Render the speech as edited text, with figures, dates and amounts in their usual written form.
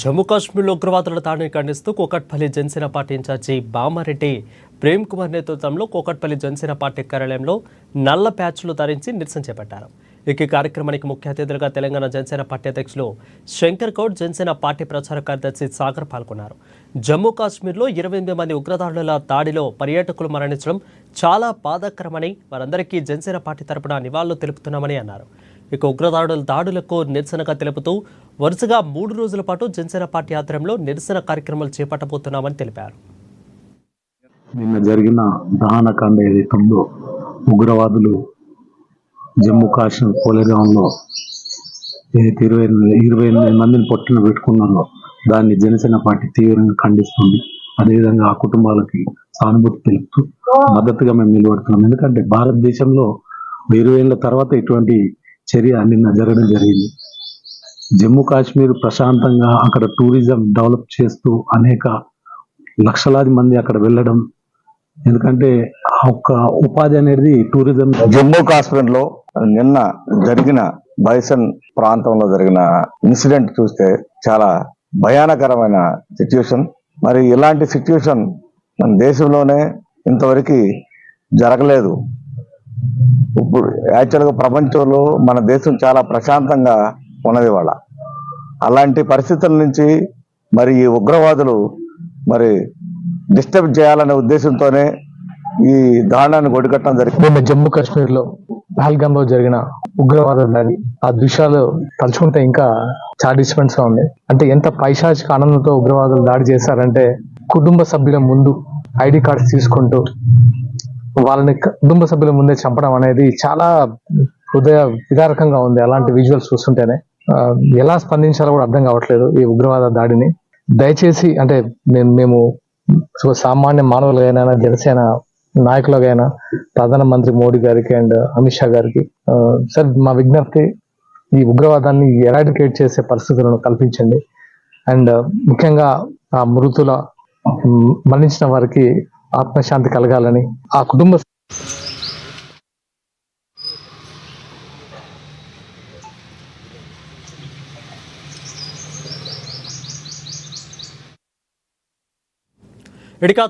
జమ్మూ కాశ్మీర్లో ఉగ్రవాదుల దాడిని ఖండిస్తూ కూకట్పల్లి జనసేన పార్టీ ఇన్ఛార్జి బామారెడ్డి ప్రేమ్ కుమార్ నేతృత్వంలో కూకట్పల్లి జనసేన పార్టీ కార్యాలయంలో నల్ల ప్యాచ్లు ధరించి నిరసన చేపట్టారు. ఈ కార్యక్రమానికి ముఖ్య అతిథులుగా తెలంగాణ జనసేన పార్టీ అధ్యక్షులు శంకర్ గౌడ్, జనసేన పార్టీ ప్రచార కార్యదర్శి సాగర్ పాల్గొన్నారు. జమ్మూ కాశ్మీర్లో 28 మంది ఉగ్రదాడుల దాడిలో పర్యాటకులు మరణించడం చాలా బాధాకరమని, వారందరికీ జనసేన పార్టీ తరపున నివాళులు తెలుపుతున్నామని అన్నారు. ఇక ఉగ్రదాడుల దాడులకు నిరసనగా తెలుపుతూ వరుసగా 3 రోజుల పాటు జనసేన పార్టీ ఆధ్వర్యంలో నిరసన కార్యక్రమాలు చేపట్టబోతున్నామని తెలిపారు. నిన్న జరిగిన దహనకాండ ఏదైతే ఉందో, ఉగ్రవాదులు జమ్మూ కాశ్మీర్ పోలేగాంలో 28 మందిని పొట్టున పెట్టుకున్నారో దాన్ని జనసేన పార్టీ తీవ్రంగా ఖండిస్తుంది. అదేవిధంగా ఆ కుటుంబాలకి సానుభూతి తెలుపుతూ మద్దతుగా మేము నిలబడుతున్నాం. ఎందుకంటే భారతదేశంలో 20 ఏళ్ల తర్వాత ఇటువంటి చర్య నిన్న జరగడం జరిగింది. జమ్మూ కాశ్మీర్ ప్రశాంతంగా అక్కడ టూరిజం డెవలప్ చేస్తూ అనేక లక్షలాది మంది అక్కడ వెళ్ళడం, ఎందుకంటే ఒక్క ఉపాధి అనేది టూరిజం. జమ్మూ కాశ్మీర్ లో నిన్న జరిగిన బైసన్ ప్రాంతంలో జరిగిన ఇన్సిడెంట్ చూస్తే చాలా భయానకరమైన సిచ్యువేషన్. మరి ఇలాంటి సిచ్యువేషన్ మన దేశంలోనే ఇంతవరకు జరగలేదు. ఇప్పుడు యాక్చువల్గా ప్రపంచంలో మన దేశం చాలా ప్రశాంతంగా ఉన్నది వాళ్ళ. అలాంటి పరిస్థితుల నుంచి మరి ఈ ఉగ్రవాదులు మరి డిస్టర్బ్ చేయాలనే ఉద్దేశంతోనే ఈ దాడులను గొడికట్టడం జరిగింది. నిన్న జమ్మూ కాశ్మీర్ లో పహల్గామ్ లో జరిగిన ఉగ్రవాద దాడి, ఆ దృశ్యాలు తలుచుకుంటే ఇంకా చాలా డిస్టర్బెన్స్ గా ఉంది. అంటే ఎంత పైశాచిక ఆనందంతో ఉగ్రవాదులు దాడి చేశారంటే, కుటుంబ సభ్యుల ముందు ఐడి కార్డ్స్ తీసుకుంటూ వాళ్ళని కుటుంబ సభ్యుల ముందే చంపడం అనేది చాలా హృదయ విదారకంగా ఉంది. అలాంటి విజువల్స్ చూస్తుంటేనే ఎలా స్పందించాలో కూడా అర్థం కావట్లేదు ఈ ఉగ్రవాద దాడిని. దయచేసి అంటే మేము సామాన్య మానవులుగైనా, జనసేన నాయకులుగైనా, ప్రధానమంత్రి మోడీ గారికి అండ్ అమిత్ షా గారికి సార్ మా విజ్ఞప్తి, ఈ ఉగ్రవాదాన్ని ఎరాడికేట్ చేసే పరిస్థితులను కల్పించండి. అండ్ ముఖ్యంగా ఆ మరణించిన వారికి ఆత్మశాంతి కలగాలని, ఆ కుటుంబ ఇక